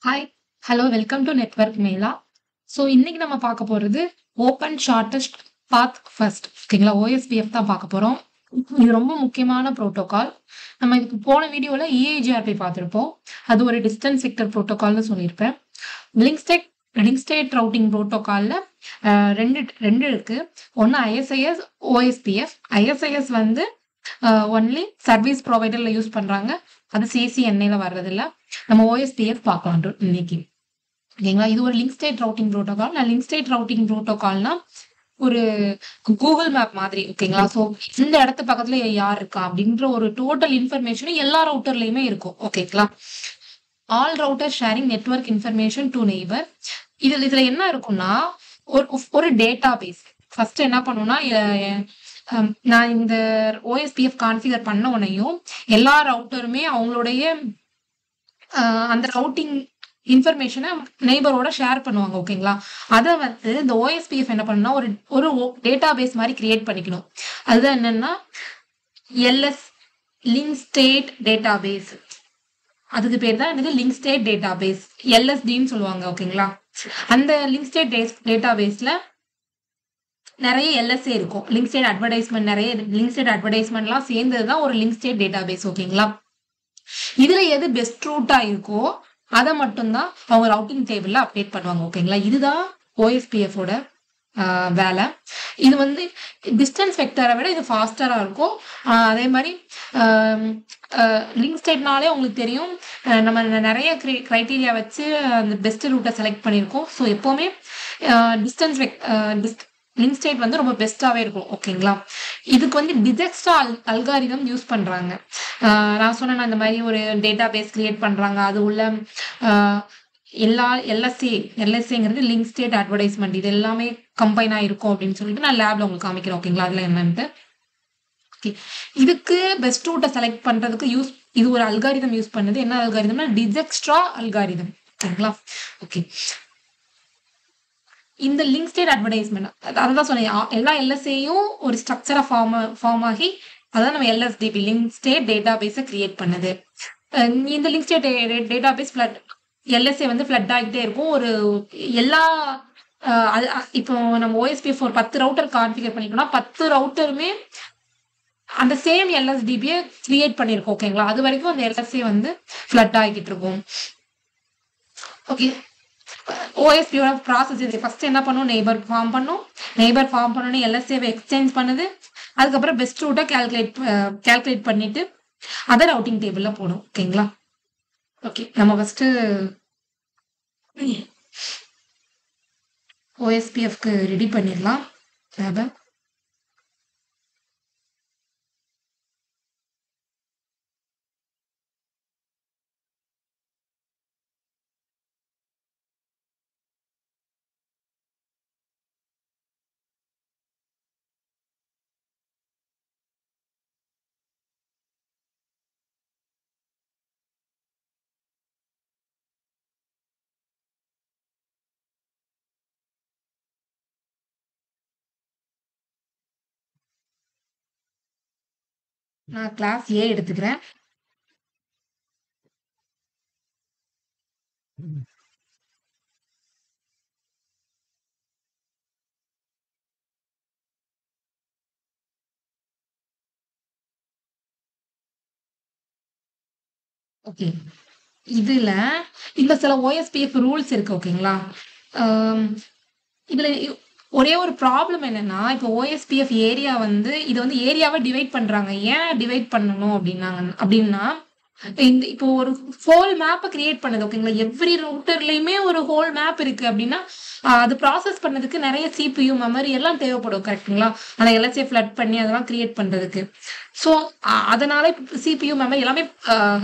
Hi, hello, welcome to network mela. So இன்னைக்கு நம்ம பார்க்க போறது ஓப்பன் ஷார்ட்டஸ்ட் பாத் ஃபர்ஸ்ட். ஓகேங்களா? OSPF தான் பார்க்க போறோம். இது ரொம்ப முக்கியமான புரோட்டோகால். நம்ம இதுக்கு போன வீடியோல EIGRP பார்த்திருப்போம். அது ஒரு டிஸ்டன்ஸ் வெக்டர் புரோட்டோகால்னு சொல்லியிருப்பேன். லிங்க் ஸ்டேட் ரவுட்டிங் புரோட்டோகால்ல ரெண்டு இருக்கு. ஒன்று ISIS, OSPF. ISIS வந்து ஒன்லி சர்வீஸ் ப்ரொவைடர்ல யூஸ் பண்றாங்க. அது CCNA வர்றதில்ல. நம்ம OSPF பார்க்கலாம் இன்னைக்கு. ஓகேங்களா? இது ஒரு லிங்க் ஸ்டேட் ரவுட்டிங் புரோட்டோகால். நான் லிங்க் ஸ்டேட் ரவுட்டிங் புரோட்டோகால்னா ஒரு கூகுள் மேப் மாதிரி. ஓகேங்களா? ஸோ இந்த இடத்து பக்கத்துல யார் இருக்கா அப்படின்ற ஒரு டோட்டல் இன்ஃபர்மேஷன் எல்லா ரவுட்டர்லயுமே இருக்கும். ஓகேங்களா? All router sharing network information to neighbour. இதுல என்ன இருக்கும்னா ஒரு டேட்டா பேஸ். ஃபர்ஸ்ட் என்ன பண்ணும்னா நான் இந்த OSPF கான்ஃபிகர் பண்ண உடனேயும் எல்லா ரவுட்டருமே அவங்களுடைய அந்த ரவுட்டிங் இன்ஃபர்மேஷனை நெய்பரோட ஷேர் பண்ணுவாங்க. ஓகேங்களா? அதை வந்து இந்த OSPF என்ன பண்ணுன்னா ஒரு டேட்டா பேஸ் மாதிரி கிரியேட் பண்ணிக்கணும். அதுதான் என்னன்னா LS link state database. அதுக்கு பேர் தான் என்னது லிங்க் ஸ்டேட் டேட்டா பேஸ், LSDன்னு சொல்லுவாங்க. ஓகேங்களா? அந்த லிங்க் ஸ்டேட் டேட்டா பேஸ்ல நிறைய LSA இருக்கும். லிங்க் ஸ்டேட் அட்வர்டைஸ்மெண்ட், நிறைய லிங்க் ஸ்டேட் அட்வர்டைஸ்மெண்ட்லாம் சேர்ந்ததுதான் ஒரு லிங்க் ஸ்டேட் டேட்டா பேஸ். ஓகேங்களா? இதுல எது பெஸ்ட் ரூட்டா இருக்கோ அதை மட்டும்தான் அவங்க ரவுட்டிங் டேபிள்ல அப்டேட் பண்ணுவாங்க. ஓகேங்களா? இதுதான் OSPF ஓட வேலை. இது வந்து டிஸ்டன்ஸ் வெக்டரை விட இது ஃபாஸ்டரா இருக்கும். அதே மாதிரி லிங்க் ஸ்டேட்னாலே உங்களுக்கு தெரியும், நம்ம நிறைய கிரைட்டீரியா வச்சு அந்த பெஸ்ட் ரூட்டை செலக்ட் பண்ணியிருக்கோம். ஸோ எப்பவுமே லிங்க் ஸ்டேட் வந்து ரொம்ப பெஸ்ட்டாவே இருக்கும். ஓகேங்களா? இதுக்கு வந்து டிஜெக்ஸ்ட்ரா அல்காரிதம் யூஸ் பண்றாங்க. நான் சொன்னேன் இந்த மாதிரி ஒரு டேட்டா பேஸ் கிரியேட் பண்றாங்க. அது உள்ள எல்லா LSAங்கிறது லிங்க் ஸ்டேட் அட்வர்டைஸ்மெண்ட், இது எல்லாமே கம்பைன் ஆயிருக்கும் அப்படின்னு சொல்லிட்டு நான் லேப்ல உங்களுக்கு காமிக்கிறேன். ஓகேங்களா? அதுல என்னன்ட்டு. ஓகே, இதுக்கு பெஸ்ட் ரூட்டை செலக்ட் பண்றதுக்கு இது ஒரு அல்காரிதம் யூஸ் பண்ணது. என்ன அல்காரிதம்னா டிஜெக்ஸ்ட்ரா அல்காரிதம். ஓகேங்களா? ஓகே, இந்த லிங்க் ஸ்டேட் அட்வர்டைஸ்மெண்ட் அதான் சொன்னேன், எல்லா LSAயும் ஒரு ஸ்ட்ரக்சரா ஃபார்ம் ஆகி அதான் நம்ம LSDB லிங்க் ஸ்டேட் டேட்டா பேஸை கிரியேட் பண்ணது. இந்த link state database LSA வந்து ஃபிளட் ஆகிட்டே இருக்கும். ஒரு எல்லா இப்போ நம்ம OSPF ஒரு 10 ரவுட்டர் கான்ஃபிகர் பண்ணிக்கணும்னா 10 ரவுட்டருமே அந்த சேம் LSDB-யை கிரியேட் பண்ணிருக்கோம். ஓகேங்களா? அது வரைக்கும் அந்த LSA வந்து ஃபிளட் ஆகிட்டு இருக்கும். ஓகே, OSPF ப்ராசஸ் இது. ஃபர்ஸ்ட் என்ன பண்ணும், நெய்பர் ஃபார்ம் பண்ணணும். LSA-வை எக்ஸ்சேஞ்ச் பண்ணுது. அதுக்கப்புறம் பெஸ்ட் ரூட்டை கால்குலேட் பண்ணிட்டு அதை ரவுட்டிங் டேபிள்ல போடும். ஓகேங்களா? ஓகே, நம்ம ஃபர்ஸ்ட் OSPF-க்கு ரெடி பண்ணிடலாம். நான் கிளாஸ் A எடுத்துக்கிறேன். ஓகே, இதுல இந்த சில OSPF ரூல்ஸ் இருக்கு. ஓகேங்களா? இதுல ஒரே ஒரு ப்ராப்ளம் என்னன்னா, இப்போ OSPF ஏரியா வந்து இது வந்து ஏரியாவை டிவைட் பண்றாங்க. ஏன் டிவைட் பண்ணணும் அப்படின்னா இப்போ ஒரு ஹோல் மேப்பை கிரியேட் பண்ணுது. ஓகேங்களா? எவ்ரி ரவுட்டர்லயுமே ஒரு ஹோல் மேப் இருக்கு அப்படின்னா அது ப்ராசஸ் பண்ணதுக்கு நிறைய CPU மெமரி எல்லாம் தேவைப்படும். கரெக்டுங்களா? அந்த LSA ஃபிளட் பண்ணி அதெல்லாம் கிரியேட் பண்றதுக்கு. ஸோ அதனால CPU மெமரி எல்லாமே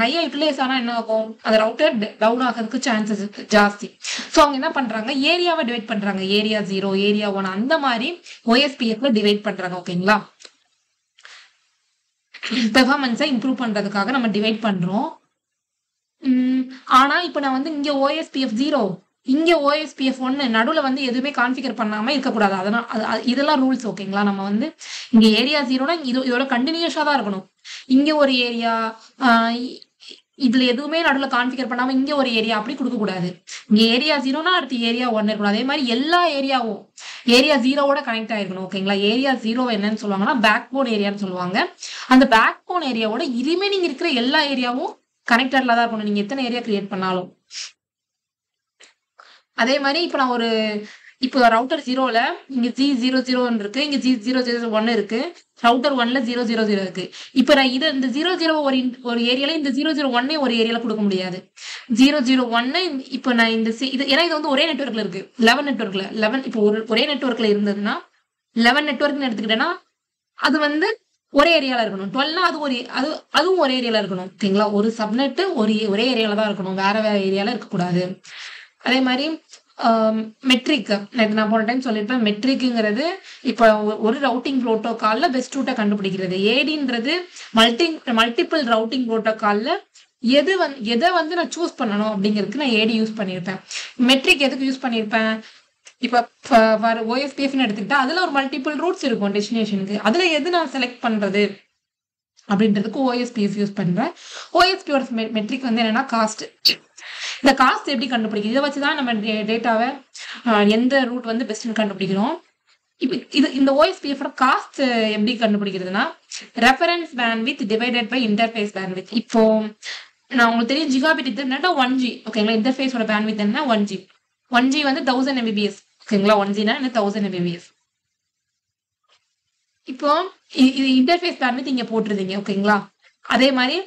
ஹையா யூட்டிலைஸ் ஆனா என்ன ஆகும், அந்த ரவுட்டர் டவுன் ஆகிறதுக்கு சான்சஸ் ஜாஸ்தி. ஸோ அவங்க என்ன பண்றாங்க, ஏரியாவை டிவைட் பண்றாங்க. ஏரியா 0, ஏரியா 1 அந்த மாதிரி OSPF-ல டிவைட் பண்றாங்க. ஓகேங்களா? பெர்ஃபார்மன்ஸை இம்ப்ரூவ் பண்றதுக்காக நம்ம டிவைட் பண்றோம். ஆனா இப்ப நான் வந்து இங்க OSPF 0, இங்க OSPF 1 நடுவுல வந்து எதுவுமே கான்ஃபிகர் பண்ணாம இருக்கக்கூடாது. அதனால இதெல்லாம் ரூல்ஸ். ஓகேங்களா? நம்ம வந்து இங்க ஏரியா 0னா இதோட கண்டினியூஸா தான் இருக்கணும். இங்க ஒரு ஏரியா, இதுல எதுவுமே நடுவுல கான்ஃபிகர் பண்ணாம இங்க ஒரு ஏரியா அப்படி கொடுக்க கூடாது. இங்க ஏரியா 0னா அடுத்து ஏரியா 1 இருக்கணும். அதே மாதிரி எல்லா ஏரியாவும் ஏரியா 0வோட கனெக்ட் ஆயிருக்கணும். ஓகேங்களா? ஏரியா 0 என்னன்னு சொல்லுவாங்கன்னா பேக் போன் ஏரியான்னு சொல்லுவாங்க. அந்த பேக் போன் ஏரியாவோட ரிமைனிங் இருக்கிற எல்லா ஏரியாவும் கனெக்டட்ல தான் இருக்கணும். நீங்க எத்தனை ஏரியா கிரியேட் பண்ணாலும். அதே மாதிரி இப்ப நான் ஒரு இப்போ ரவுட்டர் 0ல இங்க G00 இருக்கு, இங்க G001 இருக்கு, ரவுட்டர் 1ல 000 இருக்கு. இப்ப நான் இதை இந்த 00 ஒரு ஏரியால இந்த 001 ஒரு ஏரியால கொடுக்க முடியாது. 001 இப்ப நான் இந்த இது ஏன்னா இது வந்து ஒரே நெட்வொர்க்ல இருக்கு. 11 நெட்வொர்க்ல 11 இப்போ ஒரே நெட்வொர்க்ல இருந்ததுன்னா 11 நெட்வொர்க்னு எடுத்துக்கிட்டேன்னா அது வந்து ஒரே ஏரியால இருக்கணும். 12னா அதுவும் ஒரே ஏரியால இருக்கணும். ஓகேங்களா? ஒரு சப்நெட் ஒரே ஏரியால தான் இருக்கணும். வேற ஏரியால இருக்கக்கூடாது. அதே மாதிரி மெட்ரிக் நேற்று நான் போன டைம் சொல்லியிருப்பேன். மெட்ரிக்குங்கிறது இப்போ ஒரு ரவுட்டிங் புரோட்டோகால்ல பெஸ்ட் ரூட்டை கண்டுபிடிக்கிறது. ஏடின்றது மல்டிபிள் ரவுட்டிங் புரோட்டோகால்ல எதை வந்து நான் சூஸ் பண்ணணும் அப்படிங்கிறதுக்கு நான் ஏடி யூஸ் பண்ணியிருப்பேன். மெட்ரிக் எதுக்கு யூஸ் பண்ணியிருப்பேன்? இப்ப ஓஎஸ்பிஎஃப்னு எடுத்துக்கிட்டா அதுல ஒரு மல்டிபிள் ரூட்ஸ் இருக்கும் டெஸ்டினேஷனுக்கு. அதுல எது நான் செலக்ட் பண்றது அப்படின்றதுக்கு ஓஎஸ்பிஎஃப் யூஸ் பண்றேன். ஓஎஸ்பியோட மெட்ரிக் வந்து என்னன்னா காஸ்ட். இந்த காஸ்ட் எப்படி கண்டுபிடிக்கிறது? இதை வச்சுதான் நம்ம டேட்டாவை எந்த ரூட் வந்து பெஸ்ட்னு கண்டுபிடிக்கிறோம். இப்போ இந்த ஓஎஸ்பிஎஃப் காஸ்ட் எப்படி கண்டுபிடிக்கிறதுனா reference bandwidth divided by interface bandwidth. இப்போ நான் உங்களுக்கு தெரியும் ஜிகாபிட் இன்டர்நெட்டா 1G. ஓகேங்களா? இன்டர்ஃபேஸோட பேண்ட்வித் என்ன 1G. 1G வந்து 1000 Mbps. ஓகேங்களா? 1Gனா என்ன 1000 Mbps. இப்போ இது இன்டர்ஃபேஸ் பேண்ட்வித் இங்க போட்டுருந்தீங்க. ஓகேங்களா? அதே மாதிரி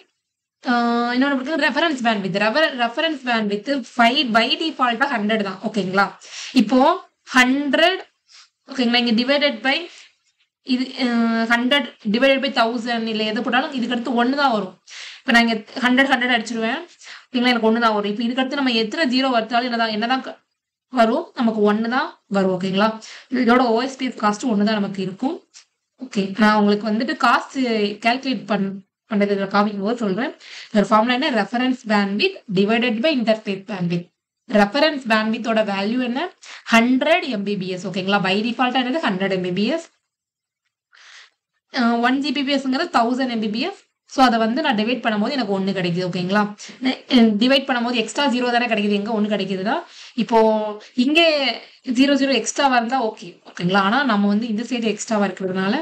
இன்னொன்று reference bandwidth. Reference bandwidth by டிஃபால்ட்டா 100 தான். ஓகேங்களா? இப்போ 100 ஓகேங்களா? இங்க டிவைடட் பை இது 100 டிவைடட் பை 1000 இல்லை எதை போட்டாலும் இதுக்கு அடுத்து 1 தான் வரும். இப்போ நான் இங்க 100 அடிச்சிருவேன். ஓகேங்களா? எனக்கு 1 தான் வரும். இப்போ இதுக்கு அடுத்து நம்ம எத்தனை 0 வருத்தாலும் என்னதான் வரும்? நமக்கு 1 தான் வரும். ஓகேங்களா? இதோட ஓஎஸ்பிஎஃப் காஸ்ட் 1 தான் நமக்கு இருக்கும். ஓகே, நான் உங்களுக்கு வந்துட்டு காஸ்ட் கால்குலேட் பண்றது காமிக்கும் போது சொல்றேன். ஒரு ஃபார்முலா என்ன? Reference bandwidth divided by interface bandwidth. Reference பேண்ட்வித்தோட வேல்யூ என்ன? 100 Mbps. ஓகேங்களா? பை டிஃபால்ட்டா என்னது 100 Mbps. 1 Gbpsங்கிறது 1000 Mbps. ஸோ அதை வந்து நான் டிவைட் பண்ணும்போது எனக்கு 1 கிடைக்குது. ஓகேங்களா? டிவைட் பண்ணும்போது எக்ஸ்ட்ரா 0 தானே கிடைக்குது. எங்க 1 கிடைக்குதுன்னா இப்போ இங்கே 00 எக்ஸ்ட்ராவா இருந்தா ஓகே. ஓகேங்களா? ஆனா நம்ம வந்து இந்த சைடு எக்ஸ்ட்ராவா இருக்கிறதுனால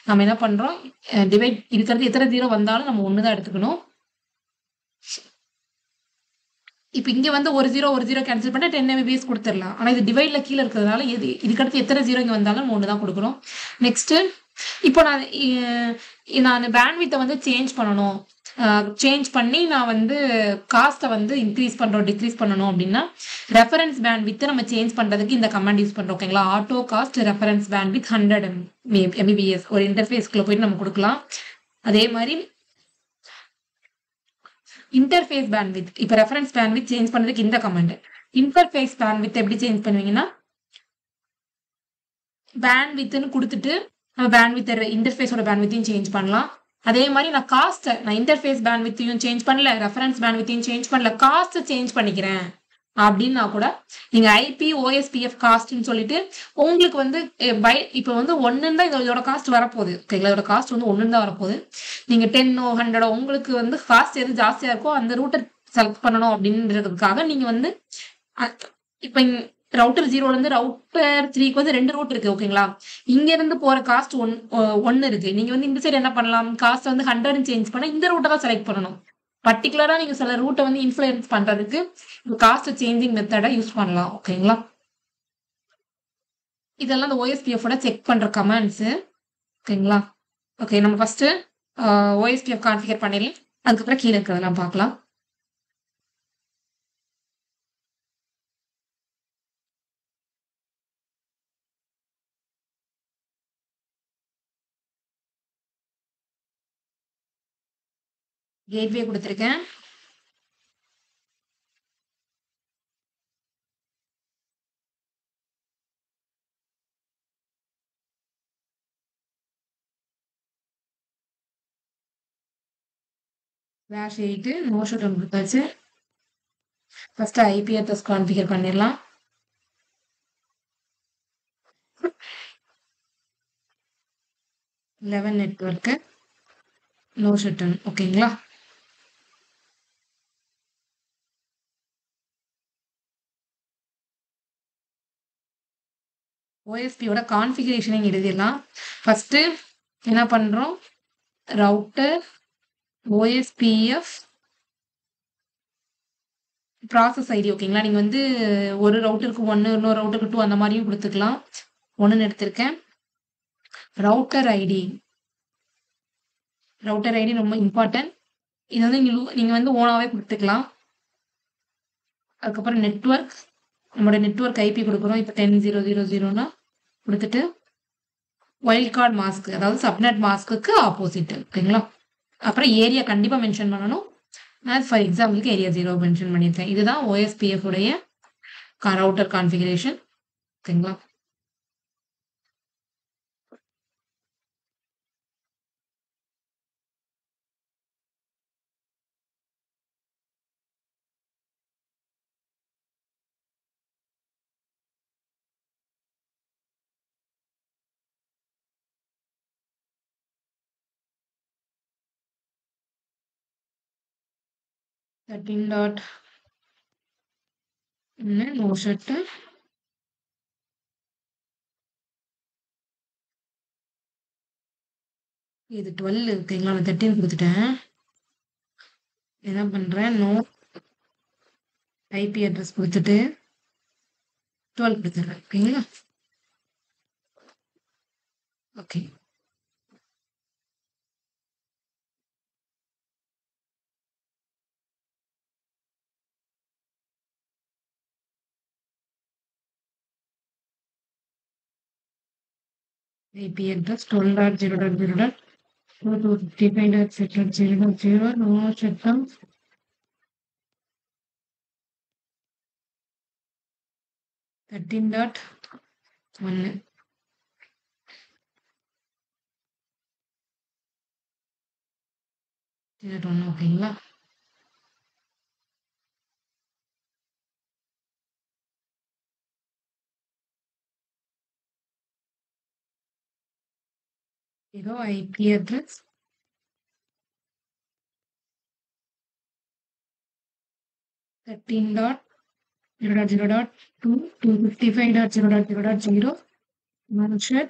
நம்ம என்ன பண்றோம்? டிவைட் இருக்கிறது எத்தனை 0 வந்தாலும் நம்ம 1 தான் எடுத்துக்கணும். இப்ப இங்க வந்து ஒரு 0 கேன்சல் பண்ணா 10 Mbps கொடுத்துடலாம். ஆனா இது டிவைட்ல கீழே இருக்கிறதுனால இதுக்கடுத்து எத்தனை 0 இங்க வந்தாலும் 1 தான் கொடுக்குறோம். நெக்ஸ்ட் இப்போ நான் பேண்ட்வித்தை வந்து சேஞ்ச் பண்ணணும். சேஞ்ச் பண்ணி நான் வந்து காஸ்ட்டை வந்து இன்க்ரீஸ் பண்றோம் டிக்ரீஸ் பண்ணணும் அப்படின்னா ரெஃபரன்ஸ் பேண்ட்வித்தை நம்ம சேஞ்ச் பண்றதுக்கு இந்த கமாண்ட் யூஸ் பண்றோம். ஓகேங்களா? Auto cost reference bandwidth 100 Mbps ஒரு இன்டர்ஃபேஸ்க்குள்ள போயிட்டு நம்ம கொடுக்கலாம். அதே மாதிரி இன்டர்ஃபேஸ் பேண்ட்வித் இப்போ ரெஃபரன்ஸ் பேண்ட்வித் சேஞ்ச் பண்றதுக்கு இந்த கமாண்ட். இன்டர்ஃபேஸ் பேண்ட்வித் எப்படி சேஞ்ச் பண்ணுவீங்கன்னா பேண்ட்வித்னு கொடுத்துட்டு நம்ம பேண்ட்வித் இன்டர்ஃபேஸோட பேண்ட்வித்தையும் சேஞ்ச் பண்ணலாம். அதே மாதிரி நான் இன்டர்ஃபேஸ் பேண்ட்வித்தையும் சேஞ்ச் பண்ணல, ரெஃபரன்ஸ் பேண்ட்வித்தையும் சேஞ்ச் பண்ணல, காஸ்ட் சேஞ்ச் பண்ணிக்கிறேன் அப்படின்னா கூட நீங்க ஐபி ஓஎஸ்பிஎஃப் காஸ்ட்னு சொல்லிட்டு உங்களுக்கு வந்து இப்போ வந்து 1 தான் இதோட காஸ்ட் வரப்போகுது. ஓகேங்களா? இதோட காஸ்ட் வந்து 1 தான் வரப்போகுது. நீங்க 10 100 உங்களுக்கு வந்து காஸ்ட் எது ஜாஸ்தியா இருக்கோ அந்த ரூட்டை செலக்ட் பண்ணணும் அப்படின்றதுக்காக நீங்க வந்து இப்ப ரவுட்டர் 0ல இருந்து ரவுட்டர் 3க்கு வந்து 2 ரூட் இருக்கு. ஓகேங்களா? இங்க இருந்து போற காஸ்ட் 1 இருக்கு. நீங்க வந்து இந்த சைடு என்ன பண்ணலாம்? காஸ்ட் வந்து 100 சேஞ்ச் பண்ண இந்த ரூட்டை தான் செலக்ட் பண்ணணும். பர்டிகுலரா நீங்க சில ரூட்டை வந்து இன்ஃப்ளூயன்ஸ் பண்றதுக்கு காஸ்ட் சேஞ்சிங் மெத்தடை யூஸ் பண்ணலாம். ஓகேங்களா? இதெல்லாம் இந்த ஓஎஸ்பிஎஃபோட செக் பண்ற கமாண்ட்ஸ். ஓகேங்களா? ஓகே, நம்ம ஃபர்ஸ்ட் ஓஎஸ்பிஎஃப் கான்ஃபிகர் பண்ணிடலாம். அதுக்கப்புறம் கீழே இருக்கிறதெல்லாம் பார்க்கலாம். கேட்வே கொடுத்துருக்கேன். ஸ்லாஷ் 8 நோ ஷூட் ஒன்று கொடுத்தாச்சு. ஃபர்ஸ்ட் ஐபி அட்ரஸ் கான்ஃபிகர் பண்ணிடலாம். நெட்வொர்க்கு நோ ஷூட். ஓகேங்களா? ஓஎஸ்பியோட கான்ஃபிகரேஷனை எழுதிடலாம். ஃபர்ஸ்ட்டு என்ன பண்ணுறோம், ரவுட்டர் ஓஎஸ்பிஎஃப் ப்ராசஸ் ஐடி. ஓகேங்களா, நீங்கள் வந்து ஒரு ரவுட்டருக்கு 1, இன்னொரு ரவுட்டருக்கு 2 அந்த மாதிரியும் கொடுத்துக்கலாம். 1ன்னு எடுத்திருக்கேன். ரவுட்டர் ஐடி ரொம்ப இம்பார்ட்டன்ட். இது வந்து நீங்கள் வந்து ஓனாகவே கொடுத்துக்கலாம். அதுக்கப்புறம் நெட்வொர்க், நம்மளோட நெட்வொர்க் ஐபி கொடுக்குறோம். இப்போ 10.0.0.0னா கொடுத்துட்டு வைல்ட் கார்டு மாஸ்க், அதாவது சப்நெட் மாஸ்க்கு ஆப்போசிட். ஓகேங்களா, அப்புறம் ஏரியா கண்டிப்பாக மென்ஷன் பண்ணணும். நான் ஃபார் எக்ஸாம்பிளுக்கு ஏரியா 0 மென்ஷன் பண்ணியிருக்கேன். இதுதான் ஓஎஸ்பிஎஃப் உடைய ரவுட்டர் கான்ஃபிகரேஷன். ஓகேங்களா, நோ ஷட்டு, இது 12. ஓகேங்களா, நான் 13 கொடுத்துட்டேன். என்ன பண்ணுறேன், நோ ஐபி அட்ரஸ் கொடுத்துட்டு 12 கொடுத்துட்றேன். ஓகேங்களா, okay. IP address 12.0.0.255.0.0 no shutdown. (13.1) ஓகேங்களா, இதோ ஐபி அட்ரஸ் 13.0.0.2 255.0.0.0 mansion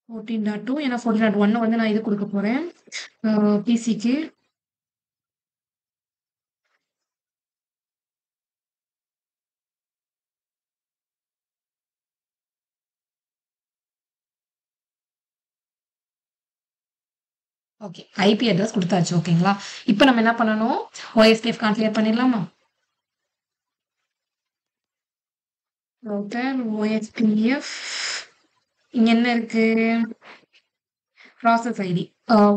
14.2. ஏன்னா 14.1 வந்து நான் இது கொடுக்க போறேன் பிசிக்கு. ஓகே, ஐபி அட்ரஸ் கொடுத்தாச்சு. ஓகேங்களா, இப்போ நம்ம என்ன பண்ணணும், ஓஎஸ்பிஎஃப் கான்ஃபிகர் பண்ணிடலாமா. ரவுட்டர் ஓஎஸ்பிஎஃப் இங்க என்ன இருக்கு, ப்ராசஸ் ஐடி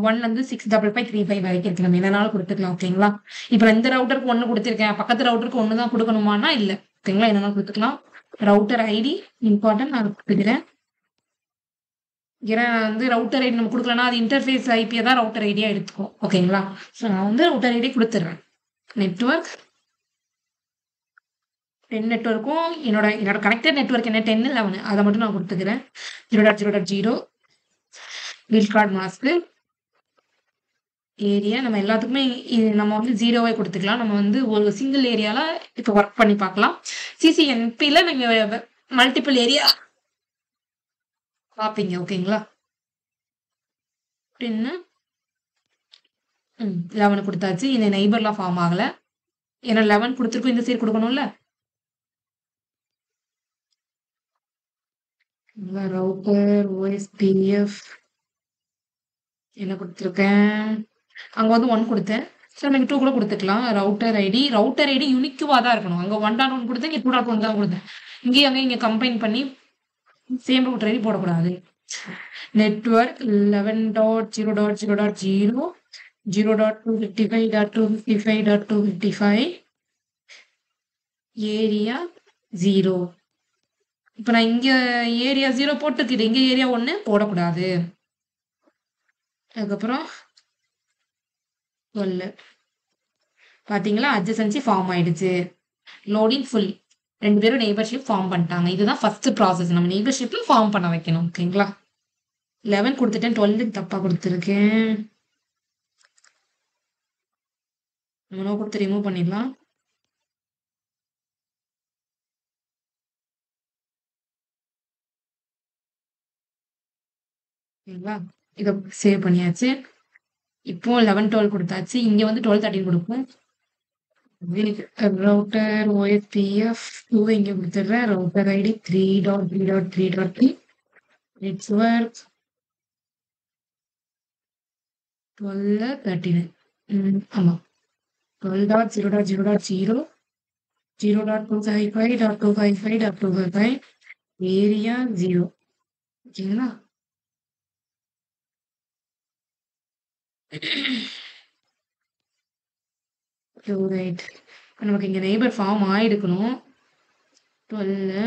1ல 65535 வரைக்கும் இருக்கு. நம்ம என்னனாலும் கொடுத்துக்கலாம். ஓகேங்களா, இப்போ இந்த ரவுட்டருக்கு 1 கொடுத்துருக்கேன், பக்கத்து ரவுட்டருக்கு 1 தான் கொடுக்கணுமானா இல்லை. ஓகேங்களா, என்னனாலும் கொடுத்துக்கலாம். ரவுட்டர் ஐடி இம்பார்ட்டன்ட், நான் கொடுத்துக்கிறேன். ஏன்னா வந்து ரவுட்டர் ஐடி நம்ம கொடுக்கலன்னா அது இன்டர்ஃபேஸ் ஐபியை தான் ரவுட்டர் ஐடியா எடுத்துக்கும். ஓகேங்களா, ஸோ நான் வந்து ரவுட்டர் ஐடி கொடுத்துட்றேன். நெட்வொர்க் 10 நெட்வொர்க்கும் என்னோட கனெக்டட் நெட்வொர்க் என்ன 10, 11 அதை மட்டும் நான் கொடுத்துக்கிறேன். 0.0.0 வைல்ட் கார்டு மாஸ்க்கு ஏரியா. நம்ம எல்லாத்துக்குமே நம்ம வந்து 0வே கொடுத்துக்கலாம். நம்ம வந்து ஒரு சிங்கிள் ஏரியால இப்போ ஒர்க் பண்ணி பார்க்கலாம். சிசிஎன்பியில் நீங்கள் மல்டிபிள் ஏரியா பார்ப்பீங்க. ஓகேங்களா, அப்படின்னு 11 கொடுத்தாச்சு. இந்த நெய்பர்லாம் ஃபார்ம் ஆகலை, ஏன்னா 11 கொடுத்துருக்கோம், இந்த சைடு கொடுக்கணும்ல. ரவுட்டர் ஓஎஸ்பிஎஃப் என்ன கொடுத்துருக்கேன், அங்கே வந்து 1 கொடுத்தேன். ஸோ எனக்கு 2 கூட கொடுத்துக்கலாம். ரவுட்டர் ஐடி யூனிக்குவாக தான் இருக்கணும். அங்கே 1.1 கொடுத்தேன், இங்கே 2.1 தான் கொடுத்தேன். இங்கேயும் அங்கே இங்கே கம்பைன் பண்ணி சேம் ரூட்டர் ஐடி போடக்கூடாது. Network 11.0.0.0 0.255.255.255 area 0. இப்போ நான் இங்கே ஏரியா 0 போட்டுக்கிட்டு இங்கே ஏரியா 1 போடக்கூடாது. அதுக்கப்புறம் 12 பார்த்தீங்களா, அட்ஜசன்சி ஃபார்ம் ஆயிடுச்சு. லோடிங் ஃபுல், 2 பேரும் நெய்பர்ஷிப் ஃபார்ம் பண்ணிட்டாங்க. இதுதான் ஃபர்ஸ்ட் ப்ராசஸ், நம்ம நெய்பர்ஷிப்பில் ஃபார்ம் பண்ண வைக்கணும். ஓகேங்களா, 11 கொடுத்துட்டேன், 12க்கு தப்பாக கொடுத்துருக்கேன். நம்ம நோ கொடுத்து ரிமூவ் பண்ணிடலாம். ஓகேங்களா? இத சேவ் பண்ணியாச்சு. இப்போ 11, 12 குடுத்தாச்சு. இங்க வந்து 12, 13 குடுப்போம். ரவுட்டர் OSPF 2 இங்க குடுத்துடுறேன். Router ID 3.3.3.3 network 12, 13. ஆமா. 12.0.0.0 0.255.255.255 ஏரியா 0. ஓகேங்களா? ரைட். நமக்கு இங்க நெய்பர் ஃபார்ம் ஆயிருக்கணும். 12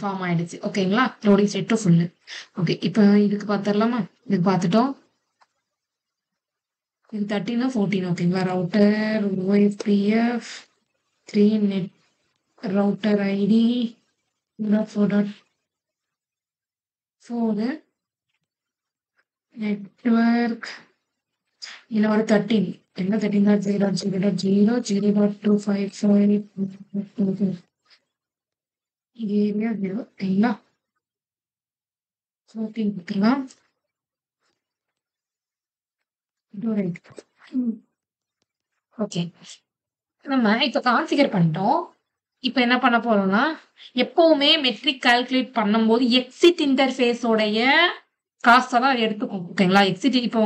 ஃபார்ம் ஆயிடுச்சு. ஓகேங்களா? Loading state to full. Okay. இப்போ இதுக்கு பார்த்துரலாமா? இதுக்கு பார்த்துட்டோம். இது 13 14 ஓகேங்களா? Router OSPF 3 net router ID 4.4 network இதுல ஒரு 13 என்ன 13.0.0.0 0.255 இது ஏரியா 0 ஓகேங்களா? 14 கொடுத்துக்கலாம். ஓகே. நம்ம இப்ப கான்ஃபிகர் பண்ணிட்டோம். இப்ப என்ன பண்ண போறோம்னா, எப்பவுமே மெட்ரிக் கால்குலேட் பண்ணும்போது எக்ஸிட் இன்டர்ஃபேஸோடைய காஸ்ட்ட தான் அது எடுத்துக்கும். ஓகேங்களா? எக்ஸிட் இப்போ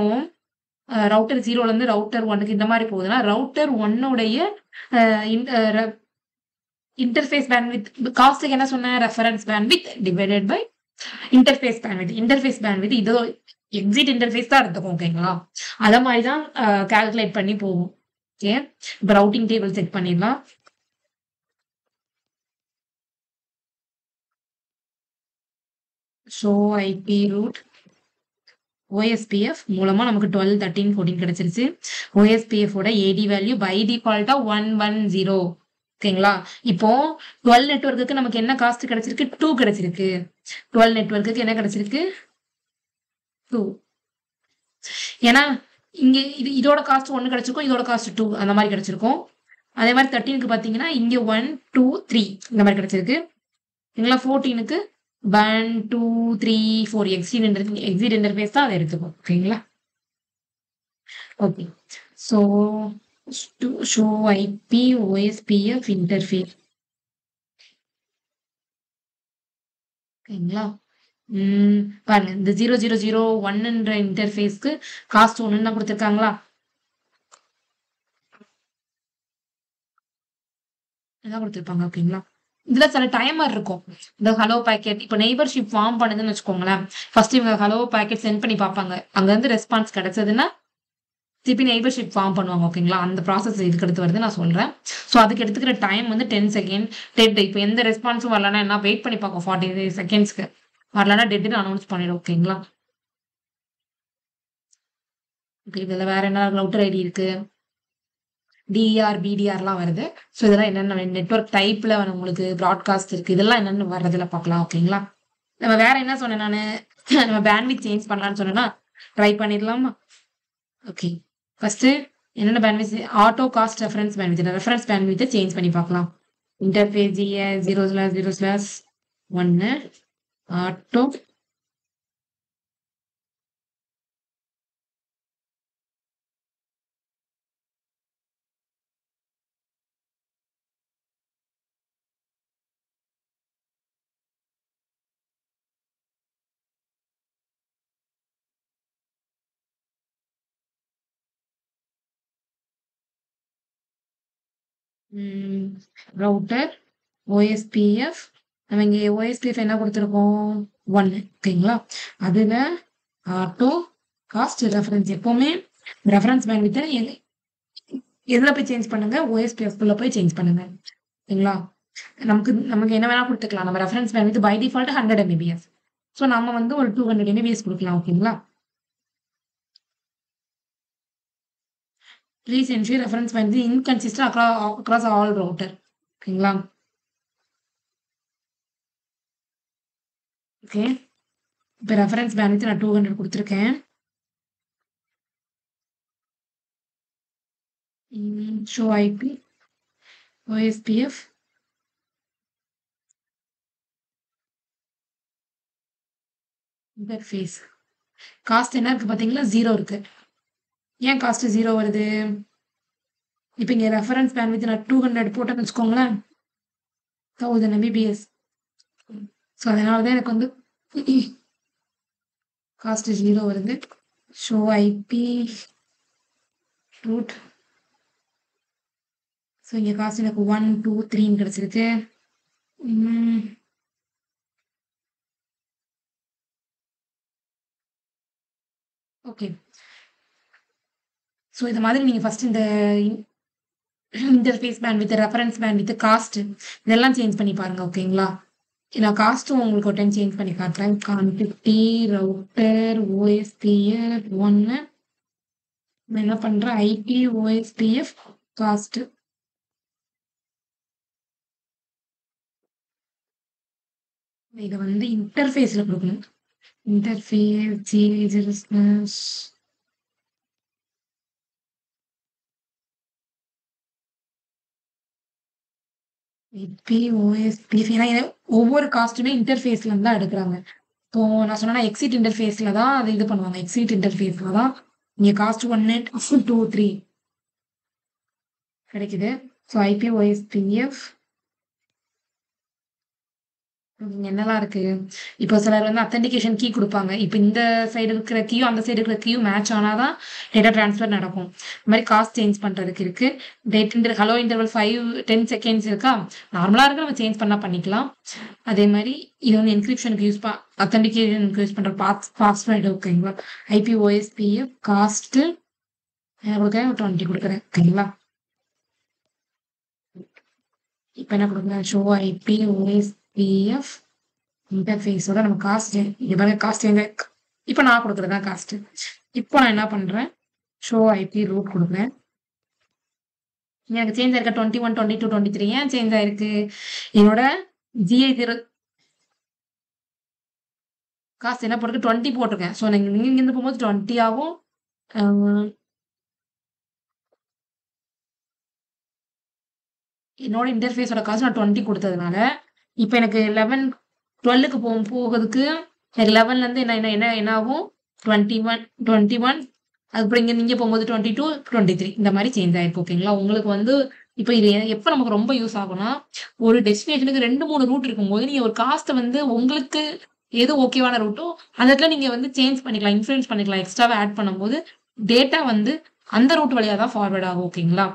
ரவுட்டர் 0லேருந்து ரவுட்டர் 1க்கு இந்த மாரி போகுதுன்னா, ரவுட்டர் 1உடைய அ இன் அ ர இன்டர்ஃபேஸ் பேண்ட்வித் காஸ்ட்க்கு என்ன சொன்னேன்? Reference bandwidth divided by interface bandwidth. Interface bandwidth இதோ எக்ஸிட் இன்டர்ஃபேஸ் தான் எடுத்துக்கும். ஓகேங்களா? அத மாரி தான் கால்குலேட் பண்ணி போகும். ஓகே. இப்ப ரவுட்டிங் டேபிள் செக் பண்ணிடலாம். ஷோ ஐபி ரூட் OSPF மூலமா நமக்கு 12, 13, 14 கிடைச்சிருச்சு. OSPF ஓட AD வேல்யூ பை டிஃபால்ட்டா 110. ஓகேங்களா? இப்போ 12 நெட்வொர்க்குக்கு நமக்கு என்ன காஸ்ட் கிடைச்சிருக்கு? 2 கிடைச்சிருக்கு. 12 நெட்வொர்க்குக்கு என்ன கிடைச்சிருக்கு? 2. ஏன்னா இங்க இதோட காஸ்ட் 1 கிடைச்சிருக்கும், இதோட காஸ்ட் 2 அந்த மாதிரி கிடைச்சிருக்கும். அதே மாதிரி 13க்கு பாத்தீங்கன்னா இங்க 1, 2, 3 இந்த மாதிரி கிடைச்சிருக்கு. ஓகேங்களா? 14க்கு 1, 2, 3, 4 எக்ஸிட் இன்டர்ஃபேஸ் தான் அதை எடுத்துக்கும். ஓகேங்களா? Okay. So show IP OSPF interface. ஓகேங்களா? பாருங்க இந்த 0001ன்ற இன்டர்ஃபேஸ்க்கு காஸ்ட் 1 தான் கொடுத்துருக்காங்களா? இதான் கொடுத்துருப்பாங்க. ஓகேங்களா? இதுல சில டைமர் இருக்கும். இந்த ஹலோ பேக்கெட் இப்போ நெய்பர்ஷிப் ஃபார்ம் பண்ணுதுன்னு வச்சுக்கோங்களேன். ஃபர்ஸ்ட் இவங்க ஹலோ பேக்கெட் சென்ட் பண்ணி பார்ப்பாங்க. அங்க இருந்து ரெஸ்பான்ஸ் கிடைச்சதுன்னா திருப்பி நெய்பர்ஷிப் ஃபார்ம் பண்ணுவாங்க. ஓகேங்களா? அந்த ப்ராசஸ் இதுக்கு அடுத்து வருது நான் சொல்றேன். ஸோ அதுக்கு எடுத்துக்கிற டைம் வந்து 10 செகண்ட். டெட் இப்போ எந்த ரெஸ்பான்ஸும் வரலன்னா என்ன வெயிட் பண்ணி பார்க்கும் 40 செகண்ட்ஸ்க்கு. வரலன்னா டெட்னு அனௌன்ஸ் பண்ணிடும். ஓகேங்களா? ஓகே. இதுல வேற என்ன ரவுட்டர் ஐடி இருக்கு? டிஆர் பிடிஆர்லாம் வருது. ஸோ இதெல்லாம் என்னென்ன நெட்வொர்க் டைப்ல உங்களுக்கு ப்ராட்காஸ்ட் இருக்கு. இதெல்லாம் என்னென்னு வர்றதுல பார்க்கலாம். ஓகேங்களா? நம்ம வேற என்ன சொன்னேன் நானு? நம்ம பேண்ட்வித் சேஞ்ச் பண்ணலாம்னு சொன்னேன்னா ட்ரை பண்ணிடலாமா? ஓகே. ஃபர்ஸ்ட் என்னென்ன bandwidth? Auto cost reference bandwidth. Reference பேண்ட்வித்தை சேஞ்ச் பண்ணி பார்க்கலாம். Interface 0/0/1 auto router OSPF. நம்ம இங்க OSPF என்ன கொடுத்துருக்கோம்? 1. ஓகேங்களா? அதுல ஆட்டோ காஸ்ட் ரெஃபரன்ஸ் எப்பவுமே ரெஃபரன்ஸ் பேண்ட்வித்தை எதுல போய் சேஞ்ச் பண்ணுங்க? OSPF குள்ள போய் சேஞ்ச் பண்ணுங்க. ஓகேங்களா? நமக்கு என்ன வேணா கொடுத்துக்கலாம். நம்ம reference bandwidth by default 100 Mbps. So நம்ம வந்து ஒரு 200 Mbps கொடுக்கலாம். ஓகேங்களா? Please ensure reference point inconsistent across all router. ஓகேங்களா? ஓகே. இப்போ ரெஃபரன்ஸ் பேண்ட்வித் நான் 200 கொடுத்துருக்கேன். Show IP OSPF interface. Cost என்ன இருக்கு பார்த்தீங்களா? 0 இருக்கு. ஏன் காஸ்ட் 0 வருது? இப்போ இங்கே ரெஃபரன்ஸ் பேண்ட்வித் நான் 200 போட்டேன்னு வச்சுக்கோங்களேன், 1000 Mbps. ஸோ அதனால தான் எனக்கு வந்து காஸ்ட் 0 வருது. Show IP route. ஸோ இங்கே காஸ்ட் எனக்கு 1 2 3 கிடைச்சிருக்கு. ஓகே. ஸோ இது மாதிரி நீங்கள் ஃபர்ஸ்ட் இந்த interface bandwidth, reference bandwidth, cost இதெல்லாம் சேஞ்ச் பண்ணி பாருங்க. ஓகேங்களா? நான் காஸ்ட்டும் உங்களுக்கு ஒரு டைம் சேஞ்ச் பண்ணி காட்டுறேன். கான்டிட்டி ரவுட்டர் OSPF 1 நான் என்ன பண்றேன், ஐபி OSPF காஸ்ட். இதை வந்து இன்டர்ஃபேஸ்ல கொடுக்கணும். Interface IP OSPF. ஏன்னா ஒவ்வொரு காஸ்ட்டுமே இன்டர்ஃபேஸ்ல இருந்து தான் எடுக்கிறாங்க. இப்போ நான் சொன்னா எக்ஸிட் இன்டர்ஃபேஸ்ல தான் அது இது பண்ணுவாங்க. எக்ஸிட் இன்டர்ஃபேஸ்ல தான் இங்க காஸ்ட் 1 2 3 கிடைக்குது. ஸோ ஐபி OSPF என்னெல்லாம் இருக்கு. இப்போ சிலர் வந்து அத்தன்டிகேஷன் கீ கொடுப்பாங்க. இப்போ இந்த சைடு இருக்கிற கீயும் அந்த சைடு இருக்கிற கீயும் மேட்ச் ஆனாதான் டேட்டா டிரான்ஸ்ஃபர் நடக்கும். இந்த மாதிரி காஸ்ட் சேஞ்ச் பண்றதுக்கு இருக்கு. ஹலோ இன்டர்வல் 5-10 செகண்ட்ஸ் இருக்கா, நார்மலா இருக்கு, நம்ம சேஞ்ச் பண்ணா பண்ணிக்கலாம். அதே மாதிரி இது வந்து என்கிரிப்ஷனுக்கு அத்தன்டிகேஷனுக்கு யூஸ் பண்ற பாஸ்வேர்டு. ஓகேங்களா? ஐபி OSPF காஸ்ட் கொடுக்குறேன், 20 கொடுக்குறேன். ஓகேங்களா? இப்போ என்ன கொடுக்குறேன், ஷோ ஐபி OSPF இன்டர்ஃபேஸோட நம்ம காஸ்ட் இங்க பாருங்க, காஸ்ட் எங்க இப்போ நான் கொடுக்குறதா காஸ்ட். இப்போ நான் என்ன பண்றேன், ஷோ ஐபி ரூட் கொடுக்குறேன். எனக்கு சேஞ்ச் ஆயிருக்க 21 22 23. ஏன் சேஞ்ச் ஆயிருக்கு? என்னோட GI0 காஸ்ட் என்ன போட்டிருக்கு, 20 போட்டிருக்கேன். ஸோ நீங்க இங்கிருந்து போகும்போது 20 ஆகும். என்னோட இன்டர்ஃபேஸோட காஸ்ட் நான் 20 கொடுத்ததுனால இப்போ எனக்கு 11 12க்கு போகிறதுக்கு எனக்கு 11ல இருந்து என்ன என்ன என்ன ஆகும், 21 அதுக்கப்புறம் இங்கே போகும்போது 22 23 இந்த மாதிரி சேஞ்ச் ஆயிருக்கு. ஓகேங்களா? உங்களுக்கு வந்து இப்போ இது எப்போ நமக்கு ரொம்ப யூஸ் ஆகும்னா, ஒரு டெஸ்டினேஷனுக்கு 2-3 ரூட் இருக்கும்போது நீங்க ஒரு காஸ்ட்டை வந்து உங்களுக்கு எது ஓகேவான ரூட்டோ அந்த இடத்துல நீங்க வந்து சேஞ்ச் பண்ணிக்கலாம், இன்ஃப்ளூயன்ஸ் பண்ணிக்கலாம். எக்ஸ்ட்ராவா ஆட் பண்ணும்போது டேட்டா வந்து அந்த ரூட் வழியா தான் ஃபார்வர்ட் ஆகும். ஓகேங்களா?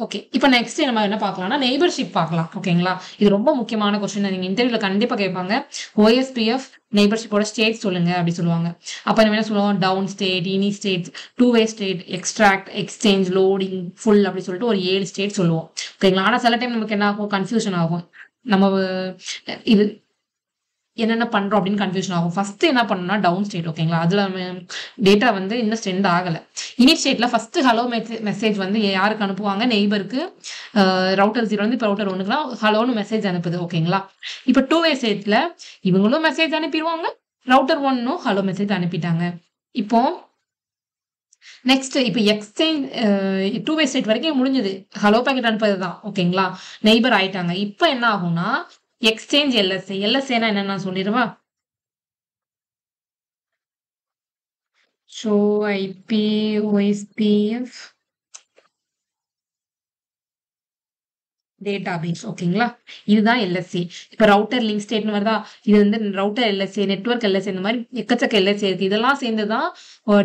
ஓகே. இப்போ நெக்ஸ்ட் நம்ம என்ன பார்க்கலாம்னா நெய்பர்ஷிப் பார்க்கலாம். ஓகேங்களா? இது ரொம்ப முக்கியமான கொஸ்டின். நீங்க இன்டர்வியூல கண்டிப்பா கேட்பாங்க. OSPF நெய்பர்ஷிப்போட ஸ்டேட் சொல்லுங்க அப்படி சொல்லுவாங்க. அப்ப நம்ம என்ன சொல்லுவோம், டவுன் ஸ்டேட், இனி ஸ்டேட், 2-வே state, extract, exchange, loading, full அப்படி சொல்லிட்டு ஒரு 7 ஸ்டேட் சொல்லுவோம். ஓகேங்களா? ஆனா சில டைம் நமக்கு என்ன ஆகும், கன்ஃபியூஷன் ஆகும். நம்ம இது என்னென்ன பண்றோம் அப்படின்னு கன்ஃபியூஷன் ஆகும். ஃபர்ஸ்ட் என்ன பண்ணணும்னா டவுன் ஸ்டேட். ஓகேங்களா? அதுல டேட்டா வந்து இன்னும் சென்ட் ஆகல. இனி ஸ்டேட்ல ஃபர்ஸ்ட் ஹலோ மெசேஜ் வந்து யாருக்கு அனுப்புவாங்க, நெய்பருக்கு. ரவுட்டர் 0 வந்து இப்போ ரவுட்டர் 1க்குலாம் ஹலோன்னு மெசேஜ் அனுப்புது. ஓகேங்களா? இப்போ 2-வே ஸ்டேட்ல இவங்களும் மெசேஜ் அனுப்பிடுவாங்க, ரவுட்டர் 1னும் ஹலோ மெசேஜ் அனுப்பிட்டாங்க. இப்போ நெக்ஸ்ட் இப்போ எக்ஸ்சேஞ்ச் 2-வே ஸ்டேட் வரைக்கும் முடிஞ்சது, ஹலோ பேக்கெட் அனுப்புறது தான். ஓகேங்களா? நெய்பர் ஆயிட்டாங்க. இப்போ என்ன ஆகும்னா எக்ஸ்சேஞ்ச் LSA என்னன்னு நான் சொல்லிடுவா. Show IP OSPF database. ஓகேங்களா? இதுதான் LSA. இப்போ ரவுட்டர் லிங்க் ஸ்டேட்னு வருதா, இது வந்து ரவுட்டர் LSA, நெட்வொர்க் LSA, இந்த மாதிரி எக்கச்சக்க LSA இருக்கு. இதெல்லாம் சேர்ந்துதான்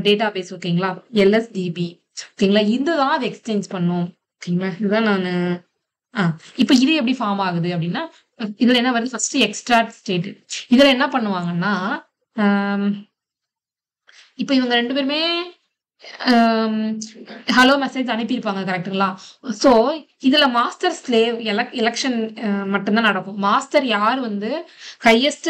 டேட்டாபேஸ். ஓகேங்களா? LSDB. ஓகேங்களா? இதுதான் அது எக்ஸ்சேஞ்ச் பண்ணும். ஓகேங்களா? இதுதான் நான் இப்போ இது எப்படி ஃபார்ம் ஆகுது அப்படின்னா, இதுல என்ன வருது, ஃபர்ஸ்ட் எக்ஸ்ட்ராக்ட் ஸ்டேட். இதுல என்ன பண்ணுவாங்கன்னா, இப்போ இவங்க 2 பேருமே ஹலோ மெசேஜ் அனுப்பியிருப்பாங்க. கரெக்டுங்களா? ஸோ இதுல மாஸ்டர் ஸ்லேவ் எலெக்ஷன் மட்டும்தான் நடக்கும். மாஸ்டர் யார் வந்து ஹையஸ்ட்